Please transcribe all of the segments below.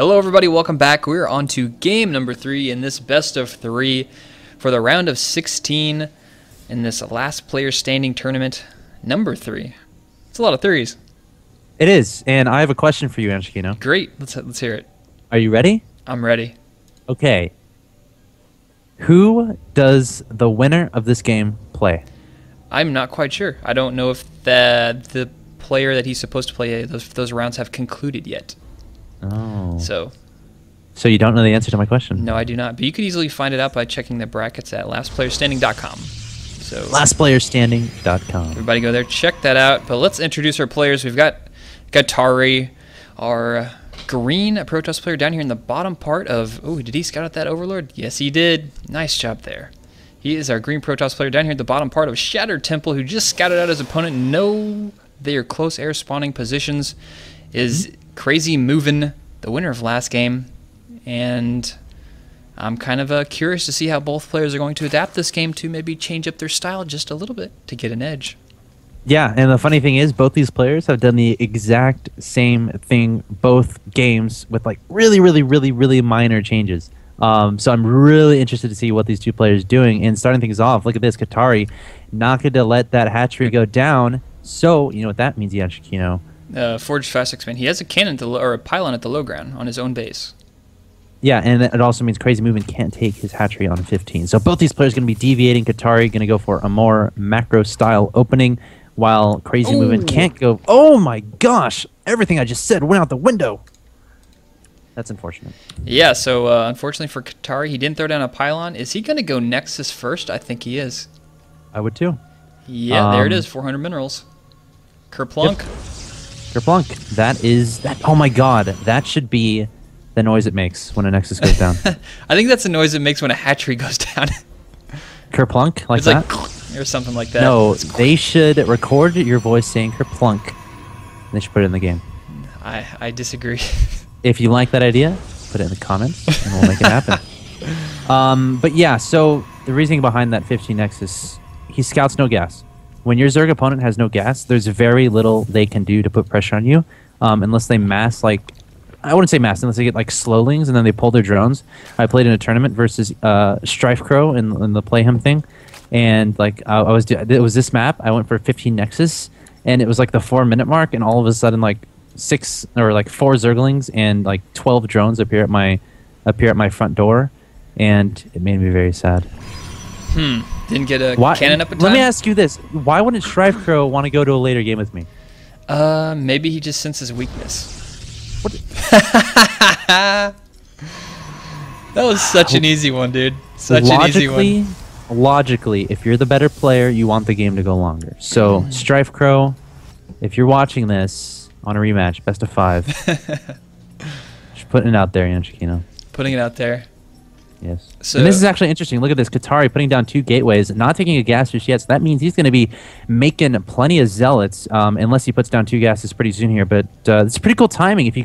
Hello everybody, welcome back. We're on to game number 3 in this best of 3 for the round of 16 in this last player standing tournament number 3. It's a lot of threes. It is, and I have a question for you, EonShiKeno. Great, let's hear it. Are you ready? I'm ready. Okay. Who does the winner of this game play? I'm not quite sure. I don't know if the player that he's supposed to play those rounds have concluded yet. Oh. So you don't know the answer to my question? No, I do not. But you could easily find it out by checking the brackets at lastplayerstanding.com. So lastplayerstanding.com. Everybody go there, check that out. But let's introduce our players. We've got Katari, our green Protoss player down here in the bottom part of... Oh, did he scout out that Overlord? Yes, he did. Nice job there. He is our green Protoss player down here at the bottom part of Shattered Temple, who just scouted out his opponent. Know their close air spawning positions. Is EonShiKeno, the winner of last game. And I'm kind of curious to see how both players are going to adapt this game to maybe change up their style just a little bit to get an edge. Yeah, and the funny thing is both these players have done the exact same thing both games with like really minor changes. So I'm really interested to see what these two players are doing. And starting things off, look at this. Katari not going to let that hatchery go down. So you know what that means, EonShiKeno. Forged Fast Expand. He has a cannon or a pylon at the low ground on his own base. Yeah, and it also means EonShiKeno can't take his hatchery on 15. So both these players are going to be deviating. Katari going to go for a more macro-style opening, while EonShiKeno can't go... Oh my gosh! Everything I just said went out the window! That's unfortunate. Yeah, so unfortunately for Katari, he didn't throw down a pylon. Is he going to go Nexus first? I think he is. I would too. Yeah, there it is. 400 minerals. Kerplunk. Yep. Kerplunk. That is... that. Oh my god, that should be the noise it makes when a Nexus goes down. I think that's the noise it makes when a hatchery goes down. Kerplunk? Like it's that? Like, or something like that. No, they should record your voice saying Kerplunk. They should put it in the game. I disagree. If you like that idea, put it in the comments, and we'll make it happen. But yeah, so the reasoning behind that 15 Nexus, he scouts no gas. When your Zerg opponent has no gas, there's very little they can do to put pressure on you, unless they mass, like, I wouldn't say mass, unless they get, like, slowlings, and then they pull their drones. I played in a tournament versus Strife Crow in the Play Him thing, and, like, it was this map. I went for 15 Nexus, and it was, like, the 4-minute mark, and all of a sudden, like, 4 Zerglings and, like, 12 drones appear at my front door, and it made me very sad. Didn't get a cannon up in time? Let me ask you this. Why wouldn't Strife Crow want to go to a later game with me? Maybe he just senses weakness. What? That was such an easy one, dude. Such an easy one. Logically, if you're the better player, you want the game to go longer. So, Strife Crow, if you're watching this on a rematch, best of 5, just putting it out there, EonShiKeno. Putting it out there. Yes. So, and this is actually interesting. Look at this. Katari putting down 2 gateways, not taking a gas just yet. So that means he's going to be making plenty of zealots, unless he puts down 2 gases pretty soon here. But it's pretty cool timing. If you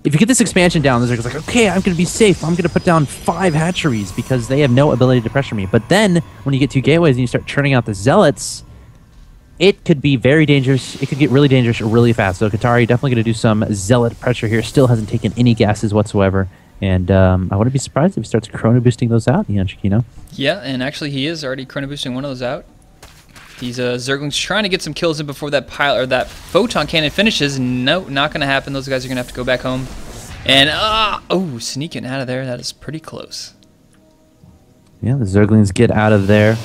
get this expansion down, there's like, okay, I'm going to be safe. I'm going to put down 5 hatcheries because they have no ability to pressure me. But then when you get 2 gateways and you start churning out the zealots, it could be very dangerous. It could get really dangerous really fast. So Katari definitely going to do some zealot pressure here. Still hasn't taken any gases whatsoever. And I wouldn't be surprised if he starts chrono boosting those out, EonShiKeno. Yeah, and actually he is already chrono boosting one of those out. These Zerglings trying to get some kills in before that that photon cannon finishes. No, not going to happen. Those guys are going to have to go back home. And sneaking out of there. That is pretty close. Yeah, the Zerglings get out of there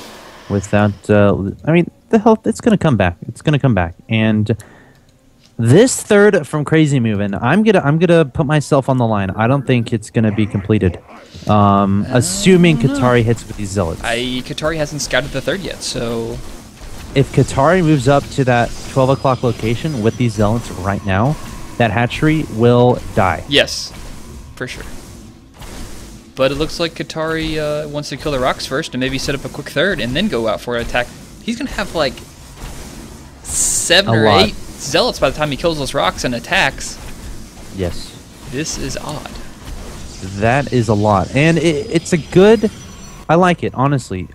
without. I mean, the health. It's going to come back. It's going to come back. And this third from EonShiKeno, I'm gonna put myself on the line. I don't think it's gonna be completed. Assuming Katari hits with these zealots. Katari hasn't scouted the third yet, so if Katari moves up to that 12 o'clock location with these zealots right now, that hatchery will die. Yes, for sure. But it looks like Katari wants to kill the rocks first and maybe set up a quick third and then go out for an attack. He's gonna have like 7 or 8 zealots by the time he kills those rocks and attacks. Yes. This is odd. That is a lot. And it's a good... I like it, honestly.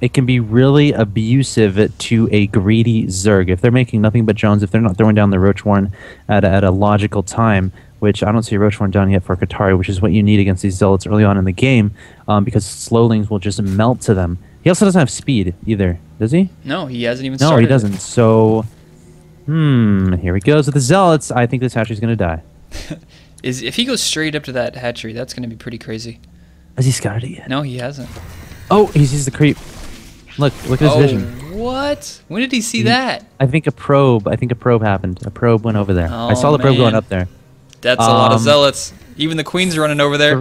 It can be really abusive to a greedy Zerg. If they're making nothing but drones, if they're not throwing down the Roach Warren at a logical time, which I don't see a Roach Horn down yet for Katari, which is what you need against these Zealots early on in the game, because slowlings will just melt to them. He also doesn't have speed either, does he? No, he hasn't even No, started. he doesn't. So, here he goes with the Zealots. I think this hatchery's going to die. If he goes straight up to that hatchery, that's going to be pretty crazy. Has he scouted it yet? No, he hasn't. Oh, he sees the creep. Look at his vision. What? When did he see that? I think a probe happened. A probe went over there. I saw the probe going up there. That's a lot of Zealots. Even the Queen's running over there.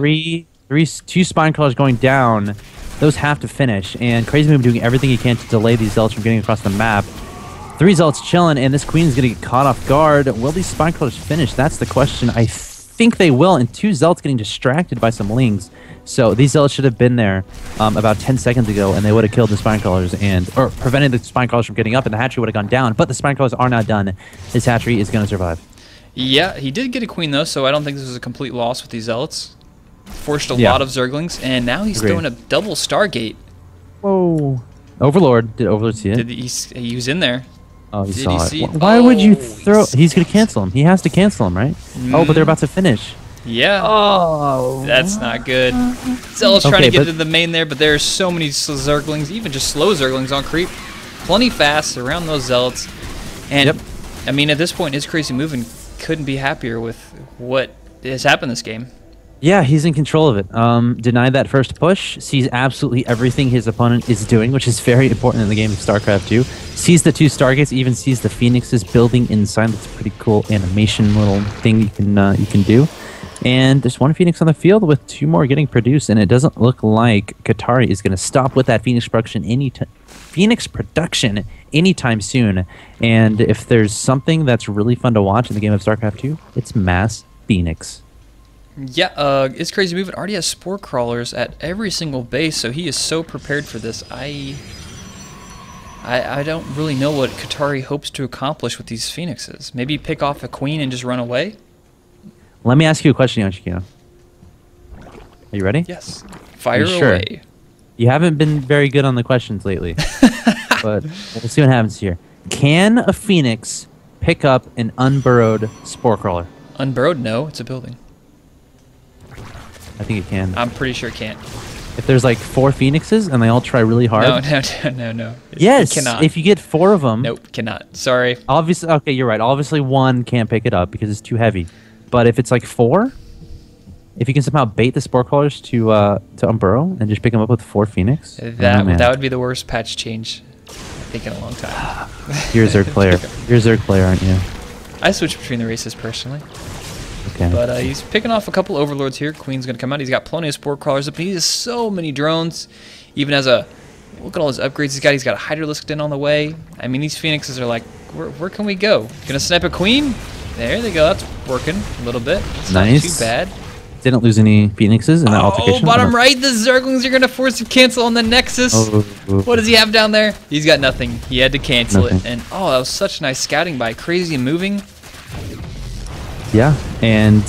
Two Spine Crawlers going down. Those have to finish, and KrazyMoviN doing everything he can to delay these Zealots from getting across the map. 3 Zealots chilling, and this Queen's going to get caught off guard. Will these Spine Crawlers finish? That's the question. I think they will, and 2 Zealots getting distracted by some lings. So these Zealots should have been there about 10 seconds ago, and they would have killed the Spine Crawlers or prevented the Spine Crawlers from getting up, and the hatchery would have gone down. But the Spine Crawlers are not done. This hatchery is going to survive. Yeah, he did get a Queen, though, so I don't think this was a complete loss with these Zealots. Forced a lot of Zerglings, and now he's throwing a double Stargate. Whoa. Overlord. Did Overlord see it? He was in there. Oh, he saw it. Why would you throw... He's going to cancel him. He has to cancel him, right? Oh, but they're about to finish. Yeah. Oh. That's not good. Zealot's trying to get to the main there, but there are so many Zerglings, even just slow Zerglings on creep. Plenty fast around those Zealots. And, I mean, at this point, iSCrazyMoviN couldn't be happier with what has happened this game. Yeah, he's in control of it. Denied that first push, sees absolutely everything his opponent is doing, which is very important in the game of StarCraft 2. Sees the 2 Stargates, even sees the Phoenixes building inside. That's a pretty cool animation little thing you can do. And there's 1 Phoenix on the field with 2 more getting produced, and it doesn't look like Katari is going to stop with that Phoenix production anytime soon. And if there's something that's really fun to watch in the game of StarCraft 2, it's Mass Phoenix. Yeah, iSCrazyMoviN already has Spore Crawlers at every single base, so he is so prepared for this. I don't really know what Katari hopes to accomplish with these Phoenixes. Maybe pick off a Queen and just run away? Let me ask you a question, EonShiKeno. Are you ready? Yes. Fire away. You haven't been very good on the questions lately, but we'll see what happens here. Can a Phoenix pick up an unburrowed Spore Crawler? Unburrowed? No, it's a building. I think it can. I'm pretty sure it can't. If there's like 4 Phoenixes and they all try really hard? No. Yes, it cannot. If you get 4 of them. Nope, cannot. Sorry. Obviously, okay, you're right. Obviously, 1 can't pick it up because it's too heavy. But if it's like 4, if you can somehow bait the Spore Crawlers to unburrow and just pick them up with 4 Phoenix, that would be the worst patch change I think in a long time. You're a Zerg player. You're a Zerg player, aren't you? I switch between the races personally. Okay. But he's picking off a couple Overlords here. Queen's going to come out. He's got plenty of Spore Crawlers up. He has so many drones. Even as a... Look at all his upgrades he's got. He's got a Hydralisk in on the way. I mean, these Phoenixes are like, where can we go? Gonna snipe a Queen? There they go. That's working a little bit. It's nice. Not too bad. Didn't lose any Phoenixes in that altercation. Oh, bottom right. The Zerglings are going to force him cancel on the Nexus. What does he have down there? He's got nothing. He had to cancel it. And, that was such nice scouting by KrazyMoviN. Yeah, and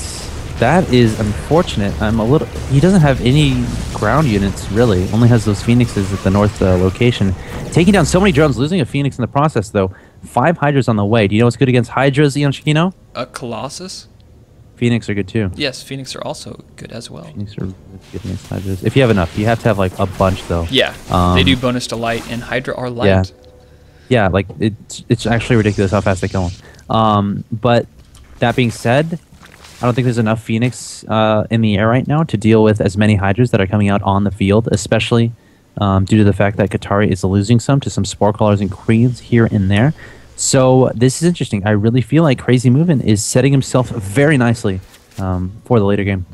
that is unfortunate. He doesn't have any ground units, really. Only has those Phoenixes at the north location. Taking down so many drones, losing a Phoenix in the process, though. 5 Hydras on the way. Do you know what's good against Hydras, EonShiKeno? A Colossus? Phoenix are good, too. Yes, Phoenix are also good as well. Phoenix are good against Hydras. If you have enough. You have to have, like, a bunch, though. Yeah, they do bonus to light, and Hydra are light. Yeah, like, it's actually ridiculous how fast they kill them. But... that being said, I don't think there's enough Phoenix in the air right now to deal with as many Hydras that are coming out on the field, especially due to the fact that Katari is losing some to some Spore Crawlers and Queens here and there. So this is interesting. I really feel like KrazyMoviN is setting himself very nicely for the later game.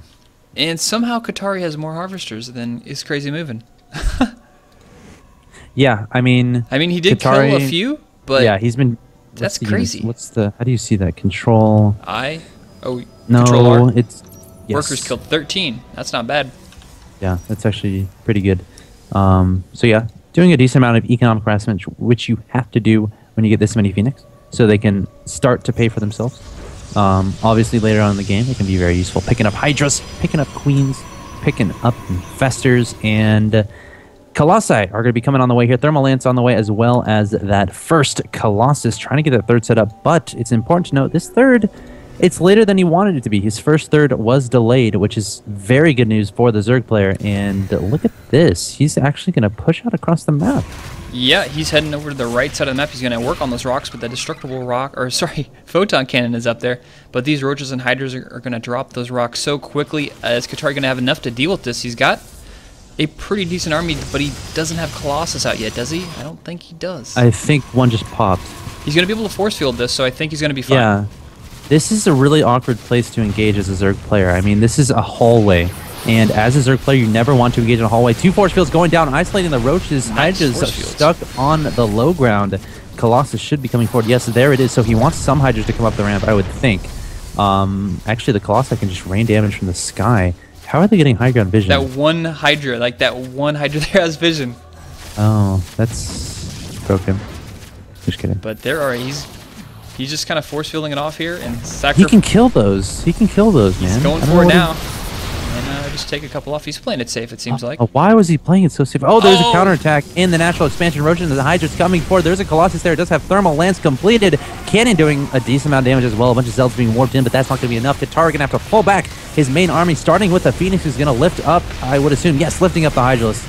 And somehow Katari has more Harvesters than iSCrazyMoviN. Yeah, I mean... he did kill a few, but... Yeah, he's been... That's crazy. How do you see that? Control... No, Control R? Yes. Workers killed 13. That's not bad. Yeah, that's actually pretty good. So yeah, doing a decent amount of economic harassment, which you have to do when you get this many Phoenix, so they can start to pay for themselves. Obviously, later on in the game, it can be very useful. Picking up Hydras, picking up Queens, picking up Infestors, and Colossi are going to be coming on the way here. Thermal Lance on the way, as well as that first Colossus, trying to get that third set up. But it's important to note, this third It's later than he wanted it to be. His first third was delayed, which is very good news for the Zerg player. And look at this. He's actually going to push out across the map. Yeah, he's heading over to the right side of the map. He's going to work on those rocks, but the destructible rock, or sorry, photon cannon is up there. But these roaches and hydras are going to drop those rocks so quickly. Is Katari going to have enough to deal with this? He's got a pretty decent army, but he doesn't have Colossus out yet, does he? I don't think he does. I think one just popped. He's going to be able to force field this, so I think he's going to be fine. Yeah. This is a really awkward place to engage as a Zerg player. I mean, this is a hallway. And as a Zerg player, you never want to engage in a hallway. 2 force fields going down, isolating the roaches. Hydras stuck on the low ground. Colossus should be coming forward. Yes, there it is. So he wants some Hydras to come up the ramp, I would think. Actually, the Colossus can just rain damage from the sky. How are they getting high ground vision? That one Hydra, like that one Hydra there has vision. Oh, that's broken. Just kidding. But there are, he's just kind of force fielding it off here and he can kill those. He can kill those, man. He's going for it now. And just take a couple off. He's playing it safe, it seems like. Why was he playing it so safe? Oh, there's a counterattack in the natural expansion roach, and the Hydra's coming forward. There's a Colossus there. It does have thermal lance completed. Cannon doing a decent amount of damage as well. A bunch of Zelds being warped in, but that's not going to be enough. Katari going to have to pull back his main army, starting with the Phoenix, who's going to lift up, I would assume, yes, lifting up the Hydralist.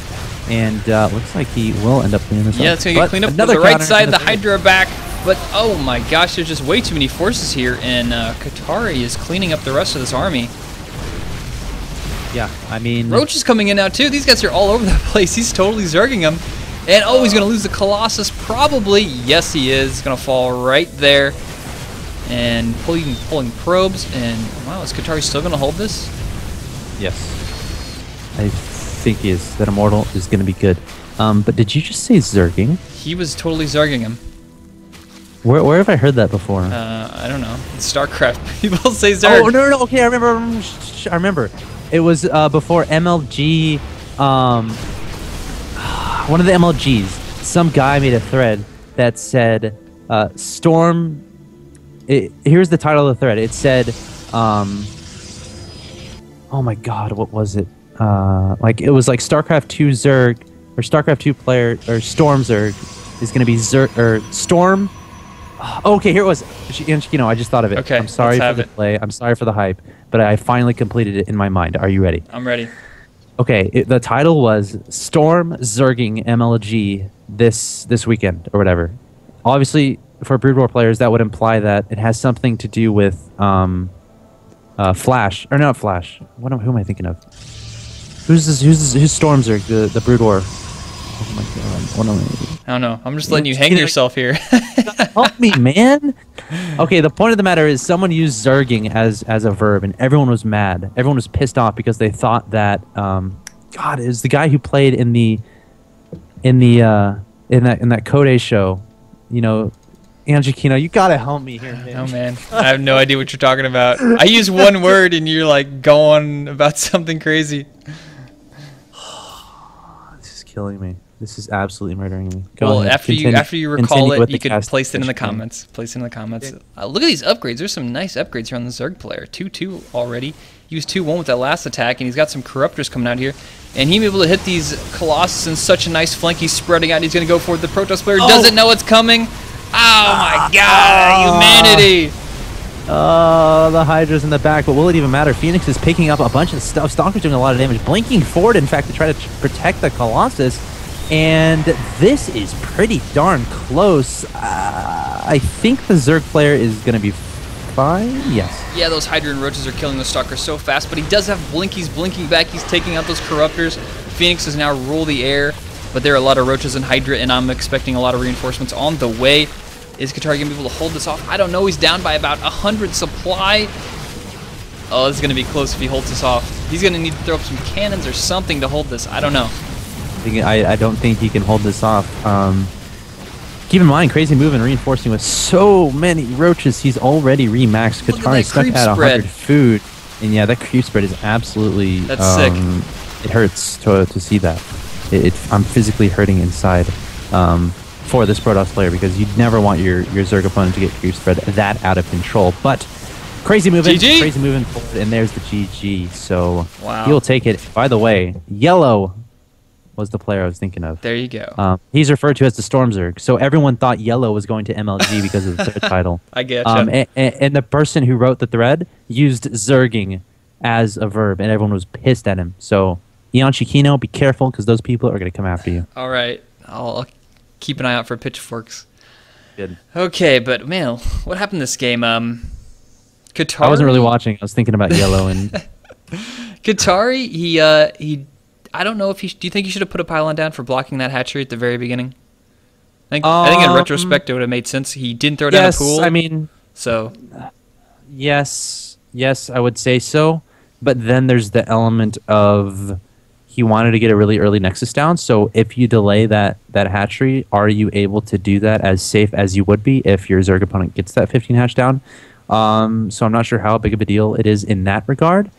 And looks like he will end up cleaning this up. Yeah, it's going to get cleaned up. The right side, the Hydra back. But, oh my gosh, there's just way too many forces here, and Katari is cleaning up the rest of this army. Yeah, I mean... Roach is coming in now, too. These guys are all over the place. He's totally zerging them. And, oh, he's going to lose the Colossus, probably. Yes, he is. He's going to fall right there. And pulling probes. And, wow, is Katari still going to hold this? Yes. I think he is. That Immortal is going to be good. But did you just say zerging? He was totally zerging him. Where have I heard that before? I don't know. It's Starcraft. People say zerg. Oh, no. Okay, I remember. It was before MLG, one of the MLGs, some guy made a thread that said, Storm, here's the title of the thread. It said, oh my god, what was it? It was like StarCraft 2 Zerg, or StarCraft 2 player, or Storm Zerg is going to be Zerg, or Storm. Okay, here it was. EonShiKeno, I just thought of it. Okay, I'm sorry for the play. I'm sorry for the hype, but I finally completed it in my mind. Are you ready? I'm ready. Okay, the title was Storm Zerging MLG this weekend or whatever. Obviously, for Brood War players, that would imply that it has something to do with Flash, or not Flash. Who am I thinking of? Who's Storm Zerg? The Brood War. Oh my god! I don't know. I'm just letting you hang yourself here. Help me, man! Okay, the point of the matter is someone used zerging as a verb, and everyone was mad. Everyone was pissed off because they thought that God, it was the guy who played in that Code show. You know, EonShiKeno, you gotta help me here, man. Oh man, I have no idea what you're talking about. I use one word, and you're like going about something crazy. This is killing me. This is absolutely murdering me. Well, after you recall it, you can place it in the comments. Place it in the comments. Look at these upgrades. There's some nice upgrades here on the Zerg player. 2-2 already. He was 2-1 with that last attack, and he's got some Corruptors coming out here. And he's able to hit these Colossus in such a nice flank. He's spreading out. He's going to go for it. The Protoss player doesn't know it's coming. Oh my god, humanity! Oh, the Hydra's in the back, but will it even matter? Phoenix is picking up a bunch of stuff. Stalker's doing a lot of damage. Blinking forward, in fact, to try to protect the Colossus. And this is pretty darn close. I think the Zerg player is going to be fine. Yes. Yeah, those Hydra and Roaches are killing the Stalker so fast, but he does have Blinkies blinking back. He's taking out those Corruptors. Phoenix has now ruled the air, but there are a lot of Roaches and Hydra, and I'm expecting a lot of reinforcements on the way. Is Katari going to be able to hold this off? I don't know. He's down by about 100 supply. Oh, this is going to be close if he holds this off. He's going to need to throw up some cannons or something to hold this. I don't know. I don't think he can hold this off. Keep in mind, EonShiKeno reinforcing with so many roaches. He's already remaxed. Katari stuck at 100 food. And yeah, that creep spread is absolutely... That's sick. It hurts to see that. I'm physically hurting inside for this Protoss player because you'd never want your Zerg opponent to get creep spread that out of control. But EonShiKeno forward, and there's the GG. So wow. He'll take it. By the way, yellow was the player I was thinking of. There you go. He's referred to as the Storm Zerg. So everyone thought Yellow was going to MLG because of the third title. I getcha. And the person who wrote the thread used Zerging as a verb, and everyone was pissed at him. So EonShiKeno, be careful because those people are going to come after you. All right. I'll keep an eye out for pitchforks. Good. Okay, but man, what happened this game? Katari. I wasn't really watching. I was thinking about Yellow and Katari. He. I don't know if he. Do you think he should have put a pylon down for blocking that hatchery at the very beginning? I think in retrospect it would have made sense. He didn't throw down a pool. I mean, so yes, I would say so. But then there's the element of he wanted to get a really early Nexus down. So if you delay that hatchery, are you able to do that as safe as you would be if your Zerg opponent gets that 15 hatch down? So I'm not sure how big of a deal it is in that regard.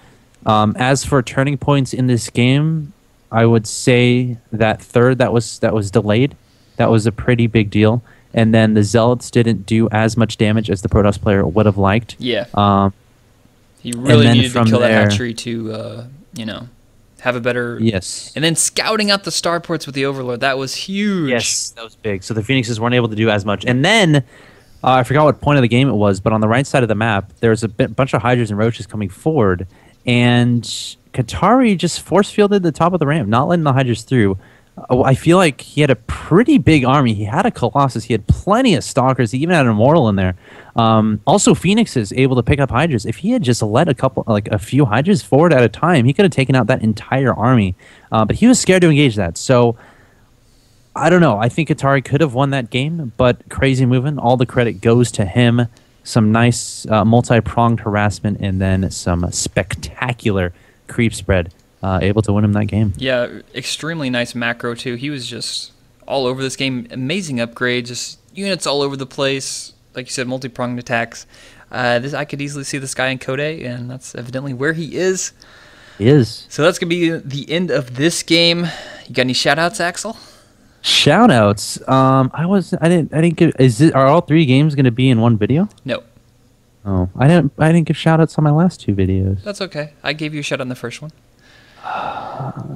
As for turning points in this game, I would say that third that was delayed. That was a pretty big deal. And then the Zealots didn't do as much damage as the Protoss player would have liked. Yeah. He really needed to kill that hatchery to, have a better... Yes. And then scouting out the starports with the Overlord, that was huge. Yes, that was big. So the Phoenixes weren't able to do as much. And then, I forgot what point of the game it was, but on the right side of the map, there was a bunch of Hydras and Roaches coming forward, and Katari just force-fielded the top of the ramp, not letting the Hydras through. I feel like he had a pretty big army. He had a Colossus. He had plenty of Stalkers. He even had an Immortal in there. Also, Phoenix is able to pick up Hydras. If he had just led a few Hydras forward at a time, he could have taken out that entire army. But he was scared to engage that. So, I don't know. I think Katari could have won that game, but EonShiKeno, all the credit goes to him. Some nice multi-pronged harassment, and then some spectacular creep spread. Able to win him that game. Yeah, extremely nice macro too. He was just all over this game. Amazing upgrade, just units all over the place. Like you said, multi-pronged attacks. I could easily see this guy in Code, and that's evidently where he is. He is. So that's gonna be the end of this game. You got any shout-outs, Axel? Shout-outs. I didn't give. Are all 3 games gonna be in one video? No. Oh, I didn't give shout-outs on my last 2 videos. That's okay. I gave you a shout out on the first one.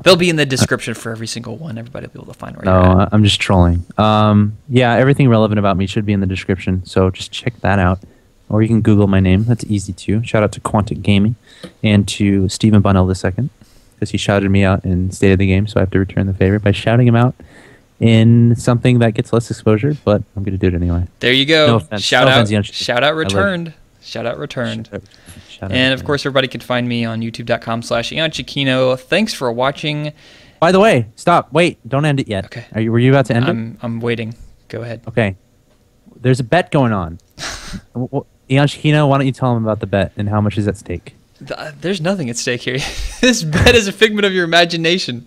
They'll be in the description for every single one. Everybody will be able to find where you're at. I'm just trolling. Yeah, everything relevant about me should be in the description, so just check that out. Or you can Google my name. That's easy too. Shout out to Quantic Gaming and to Stephen Bunnell II, because he shouted me out in State of the Game, so I have to return the favor by shouting him out in something that gets less exposure, but I'm going to do it anyway. There you go. No offense. Shout out returned. Shout out returned. And of course, everybody can find me on youtube.com/EonShiKeno. Thanks for watching. By the way, stop. Wait, don't end it yet. Okay. Were you about to end it? I'm waiting. Go ahead. Okay. There's a bet going on. EonShiKeno, why don't you tell them about the bet and how much is at stake? There's nothing at stake here. This bet is a figment of your imagination.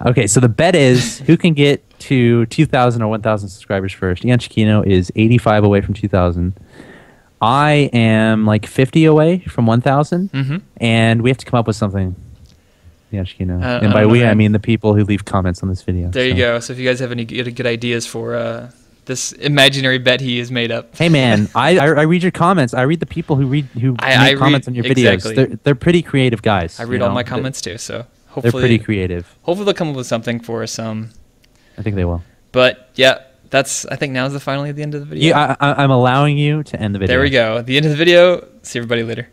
Okay, so the bet is who can get to 2,000 or 1,000 subscribers first. EonShiKeno is 85 away from 2,000. I am like 50 away from 1,000, and we have to come up with something. EonShiKeno. And by we, I mean the people who leave comments on this video. There you go. So if you guys have any good ideas for this imaginary bet he has made up. Hey man, I read your comments. I read the people who make comments on your videos. Exactly. They're pretty creative guys. I read all my comments too, so hopefully they're pretty creative. Hopefully they'll come up with something for us. I think they will. But yeah, I think now is finally the end of the video. I'm allowing you to end the video. There we go. The end of the video. See everybody later.